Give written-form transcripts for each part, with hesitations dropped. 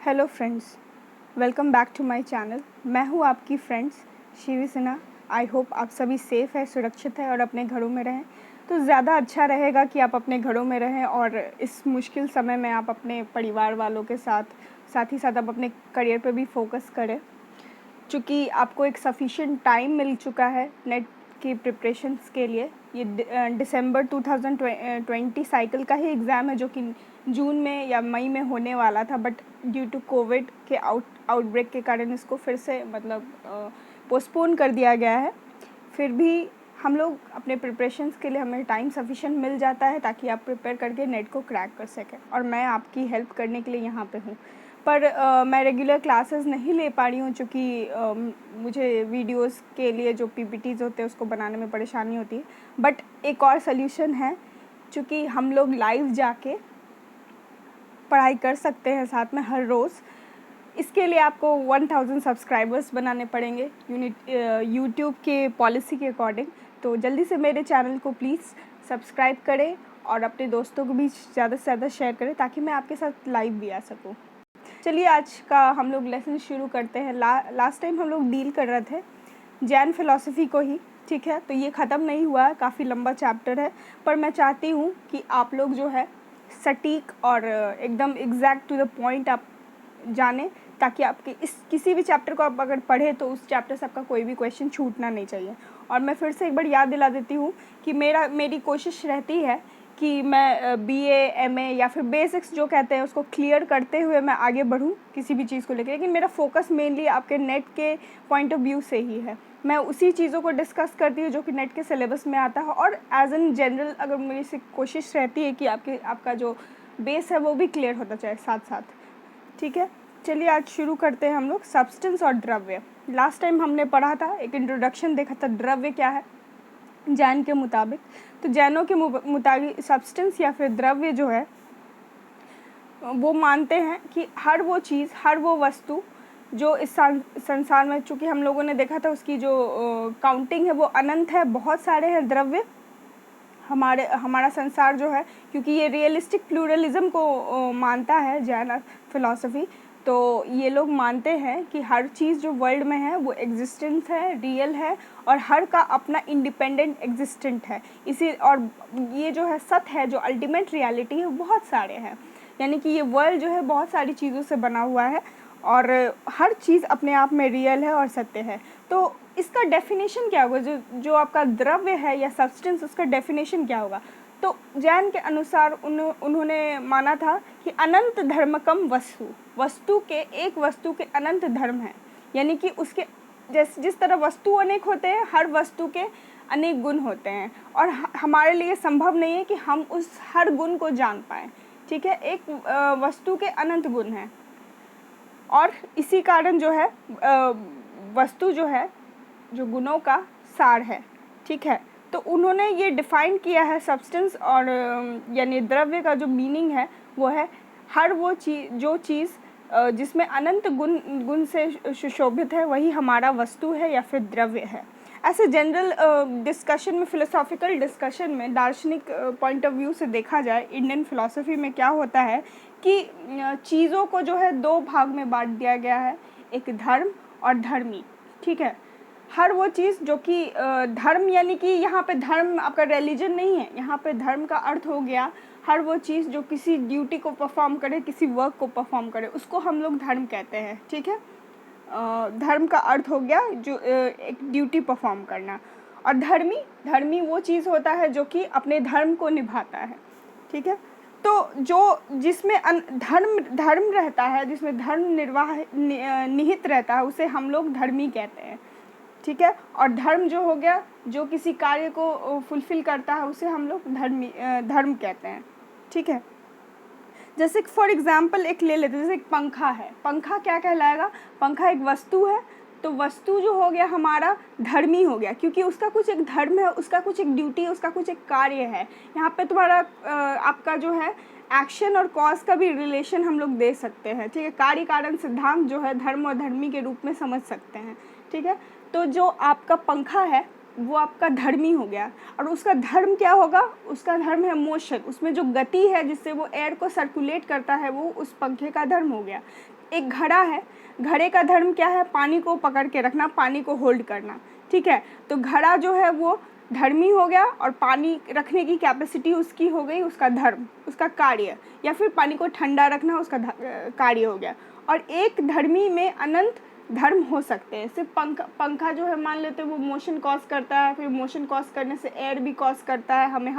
Hello friends, welcome back to my channel. मैं हूं आपकी friends Shivi Sinha. I hope आप सभी सेफ़ है, सुरक्षित है और अपने घरों में रहें। तो ज़्यादा अच्छा रहेगा कि आप अपने घरों में रहें और इस मुश्किल समय में आप अपने परिवार वालों के साथ ही साथ आप अपने करियर पे भी फोकस करें, चूँकि आपको एक सफिशिएंट टाइम मिल चुका है नेट की प्रिपरेशंस के लिए। ये दिसंबर 2020 साइकिल का ही एग्ज़ाम है जो कि जून में या मई में होने वाला था, बट ड्यू टू कोविड के आउटब्रेक के कारण इसको फिर से पोस्टपोन कर दिया गया है। फिर भी हम लोग अपने प्रिपरेशंस के लिए हमें टाइम सफिशिएंट मिल जाता है ताकि आप प्रिपेयर करके नेट को क्रैक कर सकें, और मैं आपकी हेल्प करने के लिए यहाँ पे हूँ। पर मैं रेगुलर क्लासेस नहीं ले पा रही हूँ क्योंकि मुझे वीडियोस के लिए जो पीपीटीज़ होते हैं उसको बनाने में परेशानी होती है। बट एक और सल्यूशन है, चूँकि हम लोग लाइव जाके पढ़ाई कर सकते हैं साथ में हर रोज़। इसके लिए आपको 1000 सब्सक्राइबर्स बनाने पड़ेंगे यूट्यूब के पॉलिसी के अकॉर्डिंग। तो जल्दी से मेरे चैनल को प्लीज़ सब्सक्राइब करें और अपने दोस्तों को भी ज़्यादा से ज़्यादा शेयर करें ताकि मैं आपके साथ लाइव भी आ सकूं। चलिए आज का हम लोग लेसन शुरू करते हैं। लास्ट टाइम हम लोग डील कर रहे थे जैन फिलॉसफी को ही, ठीक है। तो ये ख़त्म नहीं हुआ है, काफ़ी लंबा चैप्टर है, पर मैं चाहती हूँ कि आप लोग जो है सटीक और एकदम एग्जैक्ट टू द पॉइंट आप जानें, ताकि आपके इस किसी भी चैप्टर को आप अगर पढ़े तो उस चैप्टर से आपका कोई भी क्वेश्चन छूटना नहीं चाहिए। और मैं फिर से एक बार याद दिला देती हूँ कि मेरी कोशिश रहती है कि मैं बीए, एमए या फिर बेसिक्स जो कहते हैं उसको क्लियर करते हुए मैं आगे बढ़ूँ किसी भी चीज़ को लेकर। लेकिन मेरा फोकस मेनली आपके नेट के पॉइंट ऑफ व्यू से ही है। मैं उसी चीज़ों को डिस्कस करती हूँ जो कि नेट के सिलेबस में आता है, और एज एन जनरल अगर मेरी से कोशिश रहती है कि आपका जो बेस है वो भी क्लियर होता जाए साथ साथ, ठीक है। चलिए आज शुरू करते हैं हम लोग सब्सटेंस और द्रव्य। लास्ट टाइम हमने पढ़ा था, एक इंट्रोडक्शन देखा था, द्रव्य क्या है जैन के मुताबिक। तो जैनों के मुताबिक सब्सटेंस या फिर द्रव्य जो है वो मानते हैं कि हर वो चीज़, हर वो वस्तु जो इस संसार में, चूँकि हम लोगों ने देखा था उसकी जो काउंटिंग है वो अनंत है, बहुत सारे हैं द्रव्य। हमारा संसार जो है, क्योंकि ये रियलिस्टिक प्लूरलिज्म को मानता है जैन फिलॉसफी, तो ये लोग मानते हैं कि हर चीज़ जो वर्ल्ड में है वो एग्जिस्टेंस है, रियल है, और हर का अपना इंडिपेंडेंट एग्जिस्टेंट है। और ये जो है सत्य है, जो अल्टीमेट रियलिटी है, बहुत सारे हैं। यानी कि ये वर्ल्ड जो है बहुत सारी चीज़ों से बना हुआ है और हर चीज़ अपने आप में रियल है और सत्य है। तो इसका डेफिनेशन क्या होगा, जो आपका द्रव्य है या सब्सटेंस, उसका डेफिनेशन क्या होगा? तो जैन के अनुसार उन्होंने माना था कि अनंत धर्मकम वस्तु के, एक वस्तु के अनंत धर्म है। यानी कि उसके जिस तरह वस्तु अनेक होते हैं, हर वस्तु के अनेक गुण होते हैं, और हमारे लिए संभव नहीं है कि हम उस हर गुण को जान पाएँ, ठीक है। एक वस्तु के अनंत गुण हैं, और इसी कारण जो है वस्तु जो है जो गुणों का सार है, ठीक है। तो उन्होंने ये डिफ़ाइन किया है सब्सटेंस और यानी द्रव्य का जो मीनिंग है वो है हर वो चीज़ जिसमें अनंत गुण से सुशोभित है, वही हमारा वस्तु है या फिर द्रव्य है। ऐसे जनरल डिस्कशन में, फिलोसॉफिकल डिस्कशन में, दार्शनिक पॉइंट ऑफ व्यू से देखा जाए, इंडियन फिलॉसफी में क्या होता है कि चीज़ों को जो है दो भाग में बांट दिया गया है, एक धर्म और धर्मी, ठीक है। हर वो चीज़ जो कि धर्म, यानी कि यहाँ पे धर्म आपका रिलीजन नहीं है, यहाँ पे धर्म का अर्थ हो गया हर वो चीज़ जो किसी ड्यूटी को परफॉर्म करे, किसी वर्क को परफॉर्म करे, उसको हम लोग धर्म कहते हैं, ठीक है। धर्म का अर्थ हो गया जो एक ड्यूटी परफॉर्म करना। और धर्मी वो चीज़ होता है जो कि अपने धर्म को निभाता है, ठीक है। तो जिसमें धर्म रहता है, जिसमें धर्म निहित रहता है, उसे हम लोग धर्मी कहते हैं, ठीक है। और धर्म जो हो गया जो किसी कार्य को फुलफिल करता है, उसे हम लोग धर्म कहते हैं, ठीक है। जैसे फॉर एग्जांपल एक ले लेते हैं, जैसे एक पंखा है, पंखा क्या कहलाएगा? पंखा एक वस्तु है, तो वस्तु जो हो गया हमारा धर्मी हो गया, क्योंकि उसका कुछ एक धर्म है, उसका कुछ एक ड्यूटी, उसका कुछ एक कार्य है। यहाँ पे तुम्हारा आपका जो है एक्शन और कॉज का भी रिलेशन हम लोग दे सकते हैं, ठीक है। कार्य कारण सिद्धांत जो है धर्म और धर्मी के रूप में समझ सकते हैं, ठीक है। तो जो आपका पंखा है वो आपका धर्मी हो गया। और उसका धर्म क्या होगा? उसका धर्म है मोशन, उसमें जो गति है जिससे वो एयर को सर्कुलेट करता है, वो उस पंखे का धर्म हो गया। एक घड़ा है, घड़े का धर्म क्या है? पानी को पकड़ के रखना, पानी को होल्ड करना, ठीक है। तो घड़ा जो है वो धर्मी हो गया, और पानी रखने की कैपेसिटी उसकी हो गई उसका धर्म, उसका कार्य, या फिर पानी को ठंडा रखना उसका कार्य हो गया। और एक धर्मी में अनंत धर्म हो सकते हैं। सिर्फ पंखा जो है मान लेते हैं वो मोशन कॉज करता है, फिर मोशन कॉज करने से एयर भी कॉज करता है, हमें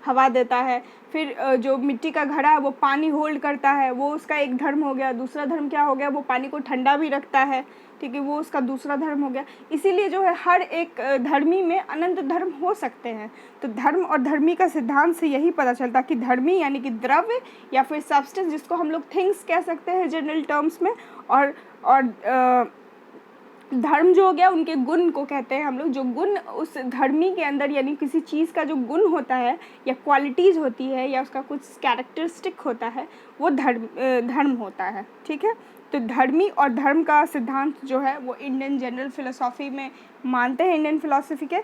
हवा देता है। फिर जो मिट्टी का घड़ा है वो पानी होल्ड करता है, वो उसका एक धर्म हो गया। दूसरा धर्म क्या हो गया? वो पानी को ठंडा भी रखता है, ठीक है, वो उसका दूसरा धर्म हो गया। इसीलिए जो है हर एक धर्मी में अनंत धर्म हो सकते हैं। तो धर्म और धर्मी का सिद्धांत से यही पता चलता कि धर्मी यानी कि द्रव्य या फिर सब्सटेंस, जिसको हम लोग थिंग्स कह सकते हैं जनरल टर्म्स में, और धर्म जो हो गया उनके गुण को कहते हैं हम लोग। जो गुण उस धर्मी के अंदर, यानी किसी चीज़ का जो गुण होता है या क्वालिटीज़ होती है या उसका कुछ कैरेक्टरिस्टिक होता है, वो धर्म होता है, ठीक है। तो धर्मी और धर्म का सिद्धांत जो है वो इंडियन जनरल फिलोसॉफी में मानते हैं, इंडियन फिलोसफी के।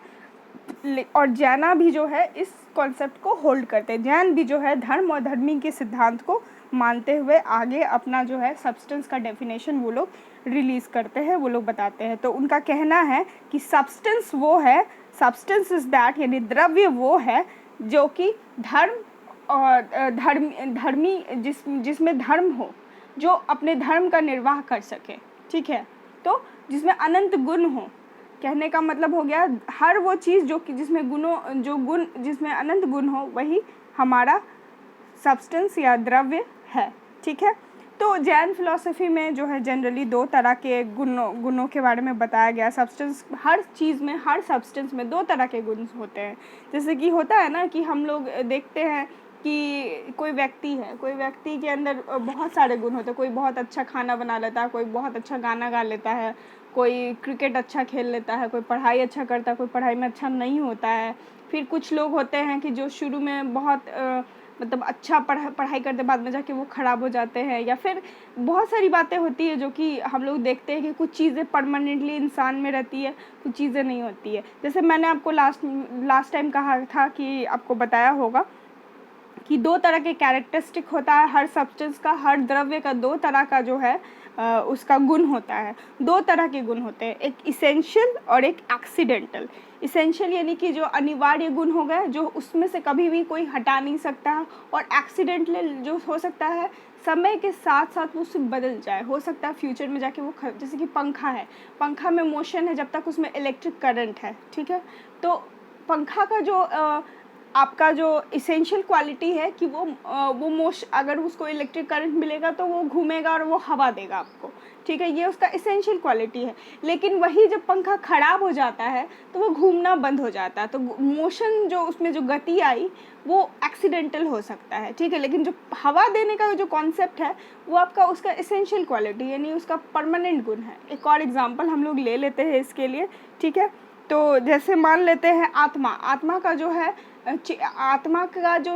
और जैना भी जो है इस कॉन्सेप्ट को होल्ड करते हैं। जैन भी जो है धर्म और धर्मी के सिद्धांत को मानते हुए आगे अपना जो है सब्सटेंस का डेफिनेशन वो लोग रिलीज़ करते हैं, वो लोग बताते हैं। तो उनका कहना है कि सब्सटेंस वो है, सब्सटेंस इज़ दैट, यानी द्रव्य वो है जो कि धर्म और धर्मी जिसमें धर्म हो, जो अपने धर्म का निर्वाह कर सके, ठीक है। तो जिसमें अनंत गुण हो, कहने का मतलब हो गया हर वो चीज़ जो कि जिसमें अनंत गुण हो, वही हमारा सब्सटेंस या द्रव्य है, ठीक है। तो जैन फिलॉसफी में जो है जनरली दो तरह के गुणों के बारे में बताया गया। सब्सटेंस, हर चीज़ में, हर सब्सटेंस में दो तरह के गुण होते हैं। जैसे कि होता है ना कि हम लोग देखते हैं कि कोई व्यक्ति है, कोई व्यक्ति के अंदर बहुत सारे गुण होते हैं। कोई बहुत अच्छा खाना बना लेता है, कोई बहुत अच्छा गाना गा लेता है, कोई क्रिकेट अच्छा खेल लेता है, कोई पढ़ाई अच्छा करता है, कोई पढ़ाई में अच्छा नहीं होता है। फिर कुछ लोग होते हैं कि जो शुरू में बहुत मतलब अच्छा पढ़ाई करते, बाद में जाके वो ख़राब हो जाते हैं। या फिर बहुत सारी बातें होती है जो कि हम लोग देखते हैं कि कुछ चीज़ें परमानेंटली इंसान में रहती है, कुछ चीज़ें नहीं होती है। जैसे मैंने आपको लास्ट टाइम कहा था कि आपको बताया होगा कि दो तरह के कैरेक्टरिस्टिक होता है हर सब्सटेंस का, हर द्रव्य का दो तरह का जो है उसका गुण होता है। दो तरह के गुण होते हैं, एक इसेंशियल और एक एक्सीडेंटल। इसेंशियल यानी कि जो अनिवार्य गुण हो गए, जो उसमें से कभी भी कोई हटा नहीं सकता है। और एक्सीडेंटल जो हो सकता है समय के साथ साथ वो उससे बदल जाए, हो सकता है फ्यूचर में जाके वो जैसे कि पंखा है, पंखा में मोशन है जब तक उसमें इलेक्ट्रिक करंट है, ठीक है। तो पंखा का जो आपका जो इसेंशियल क्वालिटी है कि वो अगर उसको इलेक्ट्रिक करंट मिलेगा तो वो घूमेगा और वो हवा देगा आपको, ठीक है, ये उसका इसेंशियल क्वालिटी है। लेकिन वही जब पंखा ख़राब हो जाता है तो वो घूमना बंद हो जाता है। तो मोशन जो उसमें जो गति आई वो एक्सीडेंटल हो सकता है, ठीक है। लेकिन जो हवा देने का जो कॉन्सेप्ट है वो आपका उसका इसेंशियल क्वालिटी यानी उसका परमानेंट गुण है। एक और एग्जांपल हम लोग ले लेते हैं इसके लिए, ठीक है। तो जैसे मान लेते हैं आत्मा का जो है आत्मा का जो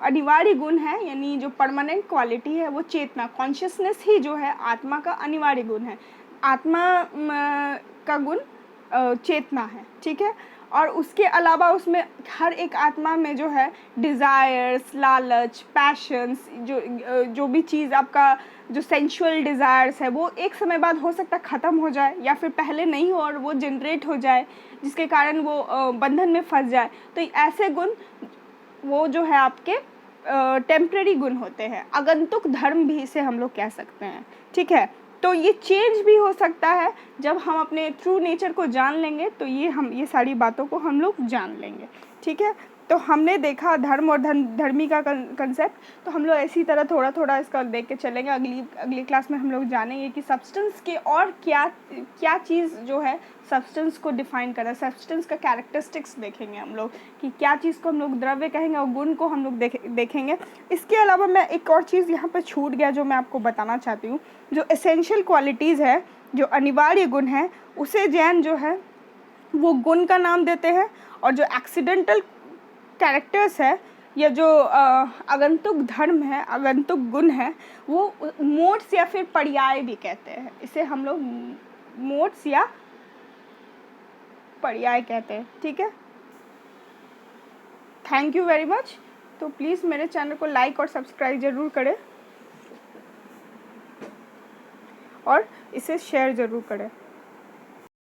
अनिवार्य गुण है यानी जो परमानेंट क्वालिटी है वो चेतना, कॉन्शियसनेस ही जो है आत्मा का अनिवार्य गुण है। आत्मा का गुण चेतना है, ठीक है। और उसके अलावा उसमें हर एक आत्मा में जो है डिज़ायर्स, लालच, पैशंस, जो भी चीज़ आपका जो सेंशुअल डिज़ायर्स है वो एक समय बाद हो सकता है ख़त्म हो जाए या फिर पहले नहीं हो और वो जनरेट हो जाए, जिसके कारण वो बंधन में फंस जाए। तो ऐसे गुण वो जो है आपके टेम्परेरी गुण होते हैं, आगंतुक धर्म भी इसे हम लोग कह सकते हैं, ठीक है। तो ये चेंज भी हो सकता है जब हम अपने ट्रू नेचर को जान लेंगे, तो ये सारी बातों को हम लोग जान लेंगे, ठीक है। तो हमने देखा धर्म और धर्मी का कंसेप्ट। तो हम लोग इसी तरह थोड़ा थोड़ा इसका देख के चलेंगे। अगली क्लास में हम लोग जानेंगे कि सब्सटेंस के और क्या चीज़ जो है सब्सटेंस को डिफाइन कर रहा है। सब्सटेंस का कैरेक्टरिस्टिक्स देखेंगे हम लोग कि क्या चीज़ को हम लोग द्रव्य कहेंगे और गुण को हम लोग देखेंगे। इसके अलावा मैं एक और चीज़ यहाँ पर छूट गया जो मैं आपको बताना चाहती हूँ। जो एसेंशियल क्वालिटीज़ है, जो अनिवार्य गुण है, उसे जैन जो है वो गुण का नाम देते हैं। और जो एक्सीडेंटल कैरेक्टर्स है या जो आगंतुक धर्म है, आगंतुक गुण है, वो मोड्स या फिर पर्याय भी कहते हैं। इसे हम लोग मोड्स या पर्याय कहते हैं। ठीक है, थैंक यू वेरी मच। तो प्लीज़ मेरे चैनल को लाइक और सब्सक्राइब ज़रूर करें और इसे शेयर ज़रूर करें।